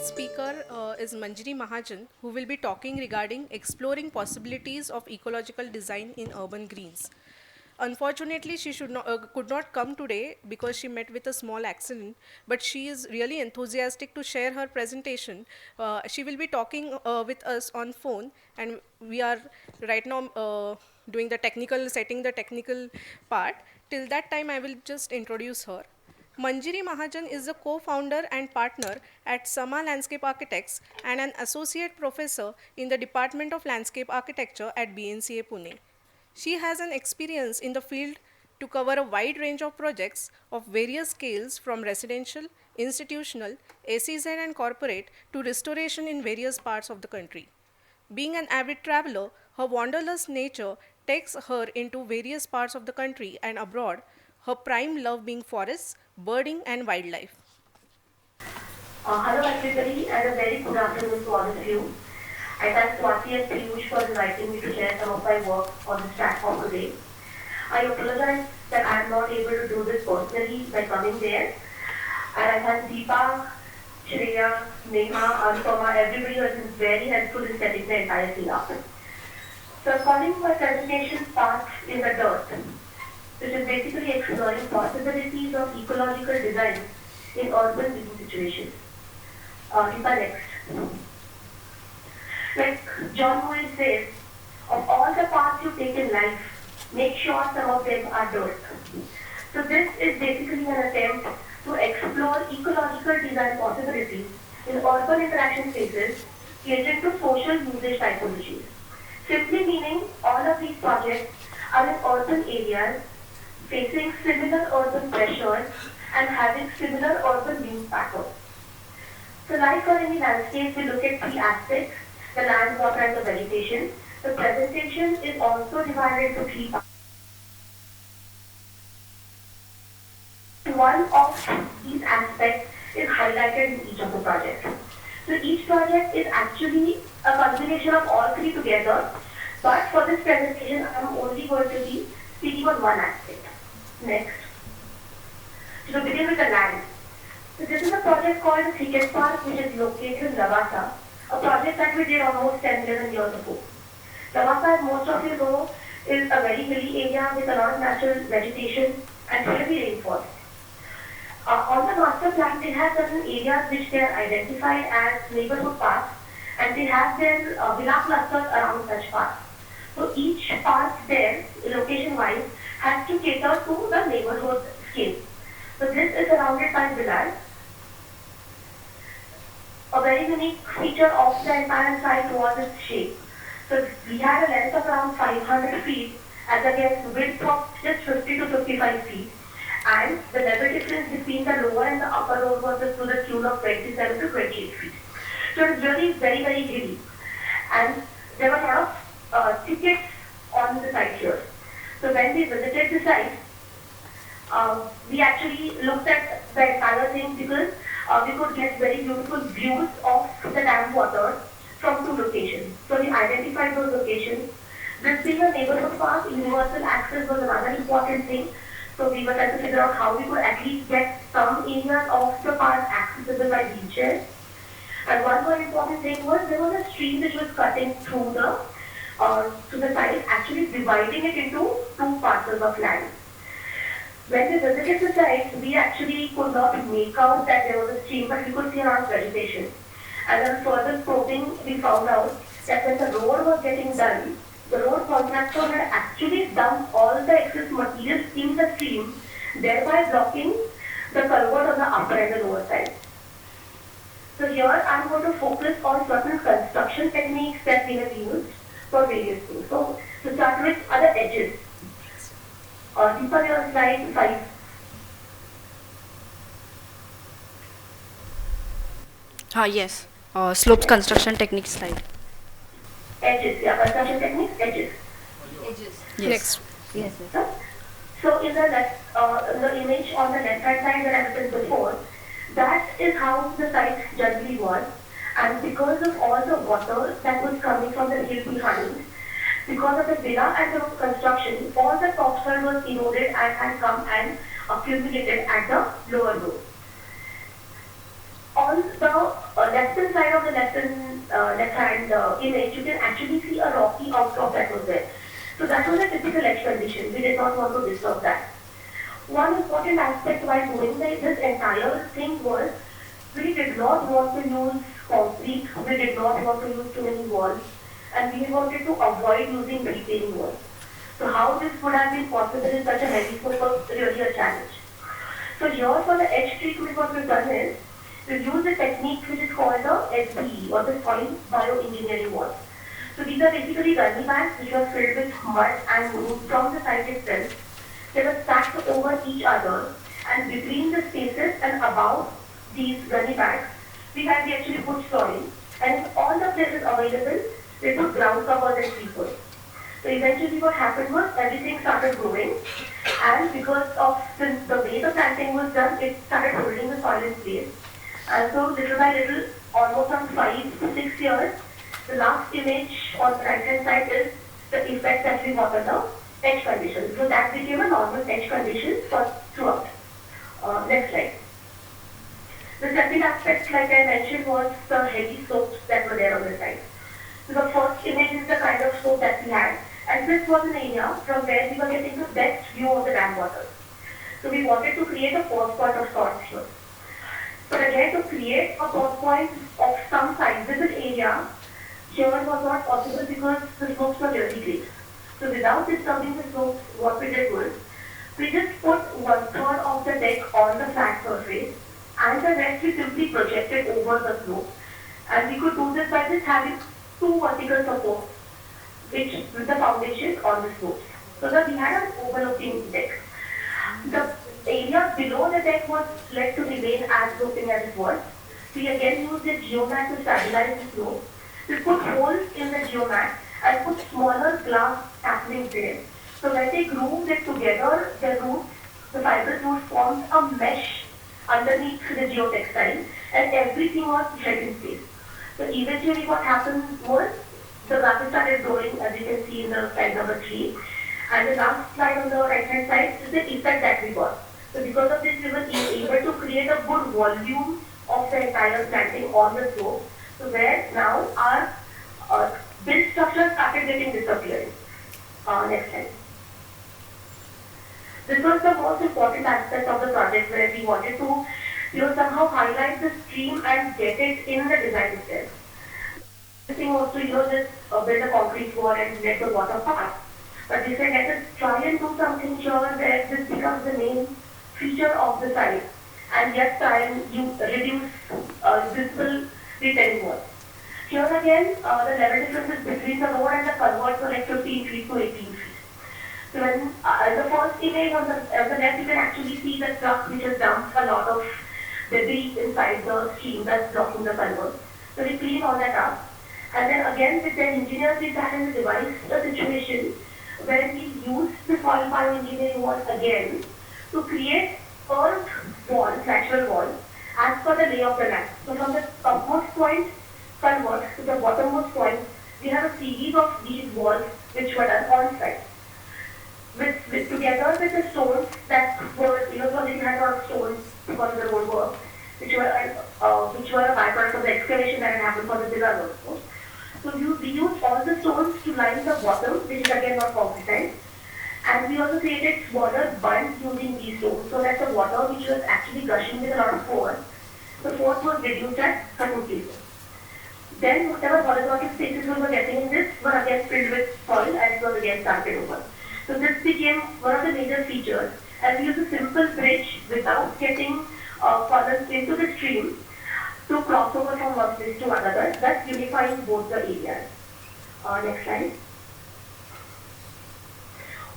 next speaker is Manjari Mahajan, who will be talking regarding exploring possibilities of ecological design in urban greens. Unfortunately, she could not come today because she met with a small accident, but she is really enthusiastic to share her presentation. She will be talking with us on phone, and we are right now doing the technical, setting the technical part. Till that time, I will just introduce her. Manjari Mahajan is a co-founder and partner at Sama Landscape Architects and an associate professor in the Department of Landscape Architecture at BNCA Pune. She has an experience in the field to cover a wide range of projects of various scales from residential, institutional, SEZ and corporate to restoration in various parts of the country. Being an avid traveler, her wanderlust nature takes her into various parts of the country and abroad, her prime love being forests, birding, and wildlife. Hello everybody and a very good afternoon to all of you. I thank Swati and Piyush for inviting me to share some of my work on this platform today. I apologize that I am not able to do this personally by coming there. And I thank Deepa, Shreya, Neha, Anupama, everybody who has been very helpful in setting the entire thing up. So I'm calling my presentation Paths in the Dirt, which is basically exploring possibilities of ecological design in urban living situations. Deepa, next. Like John Lewis says, of all the paths you take in life, make sure some of them are dirt. So this is basically an attempt to explore ecological design possibilities in urban interaction spaces catering to social usage typologies. Simply meaning all of these projects are in urban areas facing similar urban pressures and having similar urban use patterns. So like for any landscape, we look at three aspects: the land, water, and the vegetation. The presentation is also divided into three parts. One of these aspects is highlighted in each of the projects. So each project is actually a combination of all three together, but for this presentation, I am only going to be speaking on one aspect. Next. So to begin with the land. So this is a project called the Thicket Park, which is located in Lavasa, a project that we did almost 10, 11 years ago. Lavasa, as most of you know, is a very hilly area with a lot of natural vegetation and heavy rainfall. On the master plan, they have certain areas which they are identified as neighborhood parks, and they have their villa clusters around such parks. So each park there, location-wise, has to cater to the neighborhood scale. So this is surrounded by villas. A very unique feature of the entire site was its shape. So we had a length of around 500 feet as against width of just 50 to 55 feet. And the level difference between the lower and the upper road was to the tune of 27 to 28 feet. So it was really very, very hilly. And there were a lot of tickets on the site here. So when we visited the site, we actually looked at the entire thing because we could get very beautiful views of the dam water from two locations. So we identified those locations. This being a neighborhood park, universal access was another important thing. So we were trying to figure out how we could at least get some areas of the park accessible by wheelchairs. And one more important thing was there was a stream which was cutting through the site, actually dividing it into two parcels of land. When we visited the site, we actually could not make out that there was a stream, but we could see a lot of vegetation. And then further probing, we found out that when the road was getting done, the road contractor had actually dumped all the excess materials in the stream, thereby blocking the culvert on the upper and the lower side. So here I'm going to focus on certain construction techniques that we have used for various things. So to start with are the edges. Deepa, your slide 5. Yes. Slopes construction technique slide. Edges, yeah, construction techniques, edges. Yes. Next. Yes. Huh? So in the image on the left hand side that I written before, that is how the site generally was. And because of all the water that was coming from the hill behind, because of the villa and the construction, all the topsoil was eroded and had come and accumulated at the lower road. On the left-hand side of the left-hand image, you can actually see a rocky outcrop that was there. So that was a typical edge condition. We did not want to disturb that. One important aspect while doing this entire thing was we did not want to use concrete, we did not want to use too many walls, and we wanted to avoid using retaining walls. So how this would have been possible in such a heavy slope was really a challenge. So here for the edge treatment, what we've done is we've used a technique which is called the SBE or the soil bioengineering wall. So these are basically gunny bags which were filled with mud and wood from the site itself. They were stacked over each other, and between the spaces and above these gunny bags, we actually put soil, and in all the places available, we put ground covers and creepers. So eventually what happened was everything started growing, and because of the way the planting was done, it started holding the soil in place. And so little by little, almost on 5 to 6 years, the last image on the right hand side is the effect that we got on the edge condition. So that became a normal edge condition for throughout. Next slide. The second aspect, like I mentioned, was the heavy slopes that were there on the side. So the first image is the kind of slope that we had, and this was an area from where we were getting the best view of the dam water. So we wanted to create a pause point of sorts here. But again, to create a pause point of some sizable area here was not possible because the slopes were really great. So without disturbing the slopes, what we did was we just put 1/3 of the deck on the flat surface, and the rest we simply projected over the slope. And we could do this by just having 2 vertical supports, which with the foundation on the slopes. So that we had an overlooking deck. The area below the deck was let to remain as sloping as it was. We again used the geomat to stabilize the slope. We put holes in the geomat and put smaller glass saplings there. So when they grew it together, the fibrous roots formed a mesh underneath the geotextile, and everything was held in place. So eventually what happened was the grasses started growing, as you can see in the slide number 3. And the last slide on the right hand side is the effect that we got. So because of this, we were able to create a good volume of the entire planting on the slope. So where now our build structure started getting disappearing. Next slide. This was the most important aspect of the project, where we wanted to somehow highlight the stream and get it in the design itself. The thing was to just build a concrete wall and let the water pass. But we said, let us try and do something here where this becomes the main feature of the site, and yet try and reduce visible retaining walls. Here again, the level differences between the road and the culvert were like 15 feet to 18 feet. So when the first image on the left, you can actually see the truck which has dumped a lot of debris inside the stream that's blocking the culvert. So we clean all that up. And then again, with the engineers, we sat and devised a situation where we used the soil bioengineering wall again to create earth walls, natural walls, as per the lay of the land. So from the topmost point culvert to the bottommost point, we have a series of these walls which were done on site. Together with the stones that were, so we had a lot of stones because of the road work, which were a byproduct of the excavation that had happened for the pillar also. So we used all the stones to line the bottom, which is again not concretized, and we also created smaller bunds using these stones, so that the water, which was actually gushing with a lot of force, the force was reduced at certain places. Then whatever horizontal spaces we were getting in this were again filled with soil, and it was again started over. So this became one of the major features, and we used a simple bridge without getting funnels into the stream to cross over from one place to another, thus unifying both the areas. Next slide.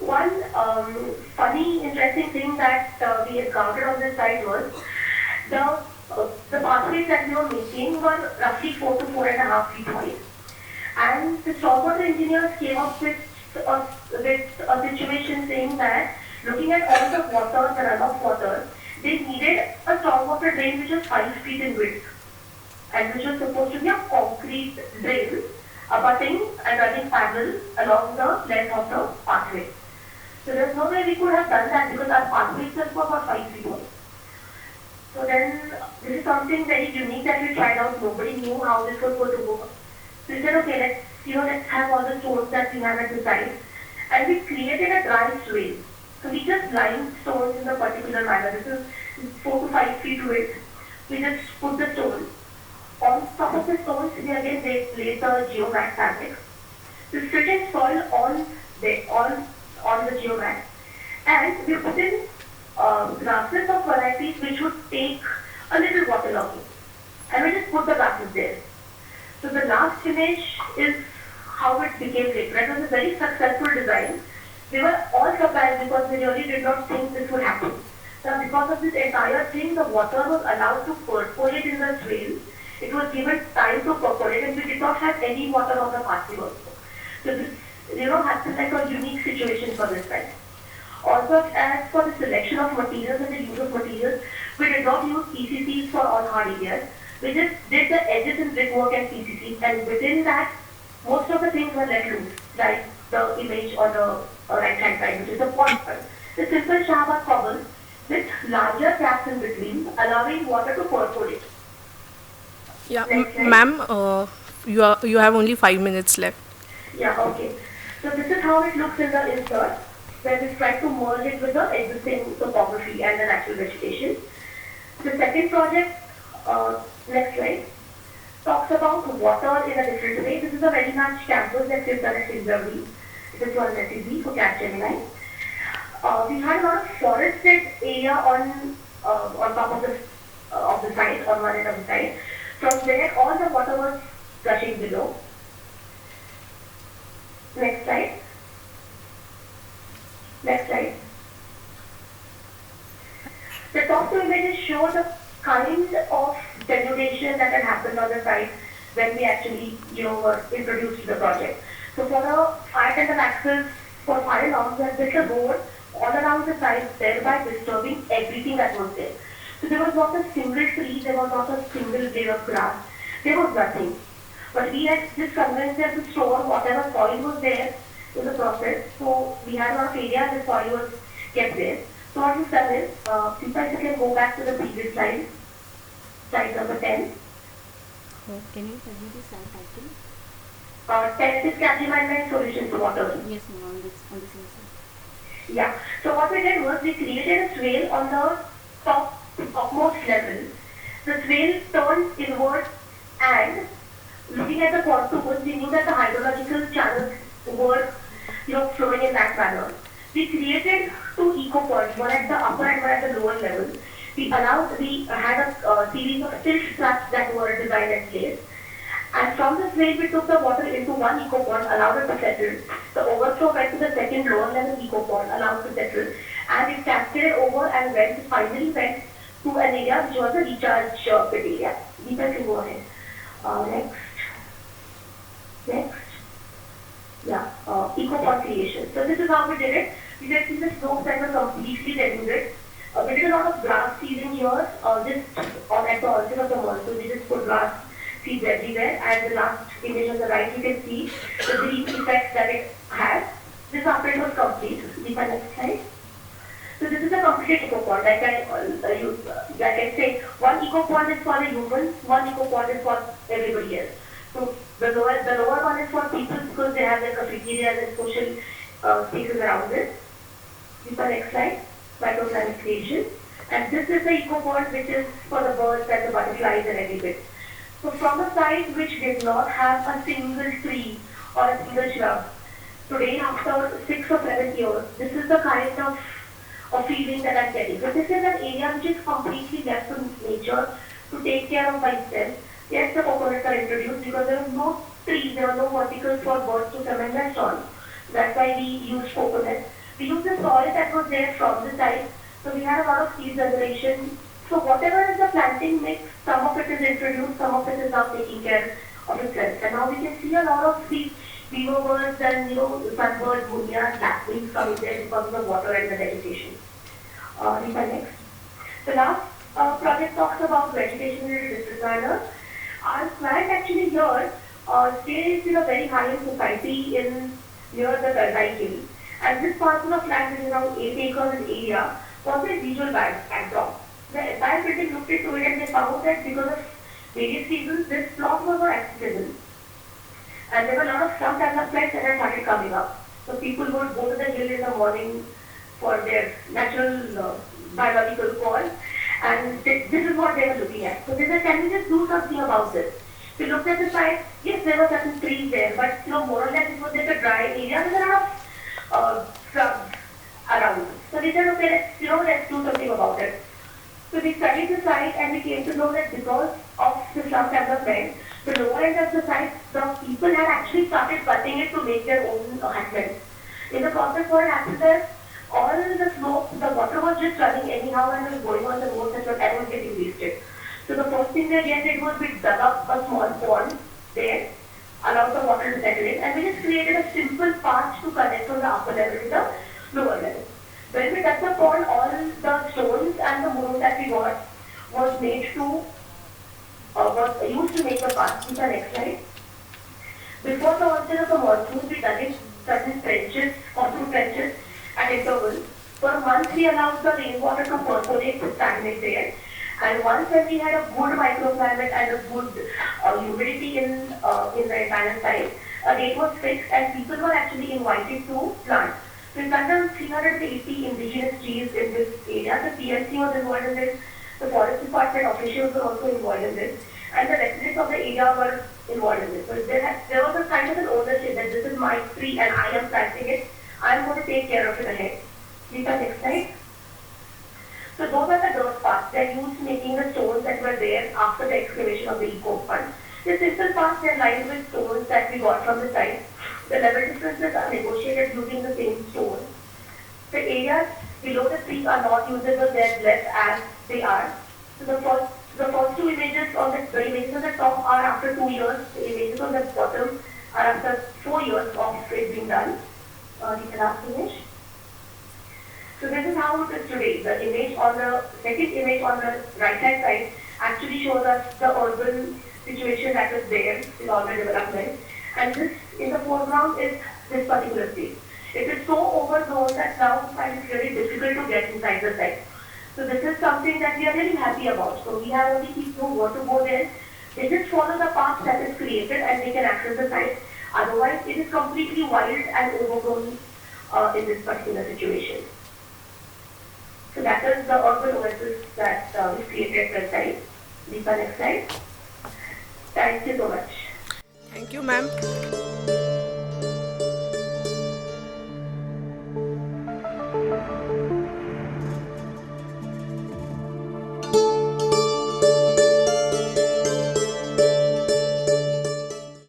One funny, interesting thing that we encountered on this site was the pathways that we were making were roughly 4 to 4.5 feet wide. And the stormwater engineers came up with a situation saying that looking at all the water, the runoff water, they needed a stormwater drain which was 5 feet in width, and which was supposed to be a concrete drain abutting and running parallel along the length of the pathway. So there's no way we could have done that because our pathway itself was about 5 feet wide. So then this is something very unique that we tried out. Nobody knew how this was going to work. So we said, okay, let's have all the stones that we have at the side, and we created a dry swale. So we just lined stones in a particular manner. This is 4 to 5 feet width. We just put the stone. On top of the stones, we again laid the geomat fabric. We fitted soil on the geomat, and we put in grasses of varieties which would take a little water logging, and we just put the grasses there. So the last finish is how it became later. It was a very successful design. We were all surprised because we really did not think this would happen. So because of this entire thing, the water was allowed to percolate in the swale. It was given time to percolate, and we did not have any water on the pathway also. So this, happened like a unique situation for this site. Also, as for the selection of materials and the use of materials, we did not use PCCs for all hard areas. We just did the edges in brickwork and PCC, and within that, most of the things were let loose, like the image on the right-hand side, which is the pot. The simple Shahabad cobble with larger gaps in between, allowing water to percolate. Yeah, Next slide. ma'am, you have only 5 minutes left. Yeah, okay. So this is how it looks in the insert, where we try to merge it with the existing topography and the natural vegetation. The second project, next slide, talks about water in a different way. This is a very large campus that we've done at Sinjarvi. It is called SEZ for Capgemini. We had a lot of forested area on top of the site, on one end of the site, from where all the water was gushing below. Next slide. Next slide. The top two images show the kind of degradation that had happened on the site when we actually, were introduced to the project. So for the fire tender axles, for fire alarms, we had built a road all around the site, thereby disturbing everything that was there. So there was not a single tree, there was not a single blade of grass, there was nothing. But we had just convinced them to store whatever soil was there in the process. So we had a lot of area the soil was kept there. So what we've done is, if you can go back to the previous slide, slide number 10. Can you tell me the slide title? 10 is Capgemini solution to water. Yes, ma'am, on the same side. Yeah. So what we did was we created a swale on the topmost level. The swale turned inward, and looking at the contours, we knew that the hydrological channels were, flowing in that manner. We created two eco points, one at the upper and one at the lower level. We had a series of silt traps that were designed and placed. And from this way, we took the water into one eco pond, allowed it to settle. The overflow went to the second lower level eco pond, allowed to settle. And it cascaded over and finally went to an area which was a recharge pit area. Deepa can go ahead. Next. Yeah, eco pond creation. So this is how we did it. We can see the slopes that were completely denuded. We did a lot of grass seeding here, just at the onset of the monsoon. We just put grass seeds everywhere. And the last image on the right, you can see the green effect that it has. This after it was complete. Deepa, next slide. So this is a complete eco pond. Like I say, one eco pond is for the humans, one eco pond is for everybody else. So the lower one is for people because they have their cafeterias and social spaces around it. Deepa, next slide. Microclimate creation. And this is the eco pond which is for the birds and the butterflies and every bit. So from a site which did not have a single tree or a single shrub, today after 6 or 7 years, this is the kind of feeling that I'm getting. So this is an area which is completely left to nature to take care of by itself. Yes, the coconuts are introduced because there was no trees, there were no verticals for birds to come and nest on. That's why we used coconuts. We used the soil that was there from the site, so we had a lot of seed generation. So whatever is the planting mix, some of it is introduced, some of it is now taking care of itself. And now we can see a lot of these beaver birds and sunbirds, munias, lapwings coming there because of the water and the vegetation. Next. The last project talks about vegetation in a different manner. Our plant actually here stays in a very high-end society near the Karnai Hill. And this parcel of land is around 8 acres in area was a visual backdrop. The entire building looked into it and they found that because of various reasons, this plot was not accessible. And there were a lot of slum developments that had started coming up. So people would go to the hill in the morning for their natural biological call, and this is what they were looking at. So they said, can we just do something about this? We looked at the site. Yes, there were certain trees there, but more or less it was just a dry area with a lot of shrubs around. So we said, okay, let's do something about it. So we studied the site and we came to know that because of the slum development, the lower end of the site, the people had actually started cutting it to make their own hutments. In the process, what happened is all the smoke, the water was just running anyhow and was going on the roads and was getting wasted. So the first thing they did was we dug up a small pond there, allowed the water to settle in, and we just created a simple path to connect from the upper level to the lower level. When we dug the pond, all the stones and the mold that we got was made to was used to make the path. See the next slide. Before the onset of the monsoon, we dug in certain trenches, concrete trenches at intervals. For a month, we allowed the rainwater to percolate, to stagnate there. And once when we had a good microclimate and a good humidity in the entire site, a date was fixed and people were actually invited to plant. So we planted 380 indigenous trees in this area. The PLC was involved in this. The forest department officials were also involved in this. And the residents of the area were involved in this. So there was a kind of an ownership that this is my tree and I am planting it. I am going to take care of it ahead. Please next slide. So those are the dirt paths. They are used making the stones that were there after the excavation of the eco fund. The simple paths are lined with stones that we got from the site. The level differences are negotiated using the same stone. The areas below the trees are not usable, they are left as they are. So the first two images on the images on the top are after 2 years. The images on the bottom are after 4 years of it being done. The last image. So this is how it is today. The image on the second image on the right hand side actually shows us the urban situation that is there with all the development. And this in the foreground is this particular place. It is so overgrown that now it's really difficult to get inside the site. So this is something that we are really happy about. So we have only people who want to go there. They just follow the path that is created and they can access the site. Otherwise, it is completely wild and overgrown in this particular situation. So that is the urban oasis that we created at the site. Deepa, next slide. Thank you so much. Thank you, ma'am.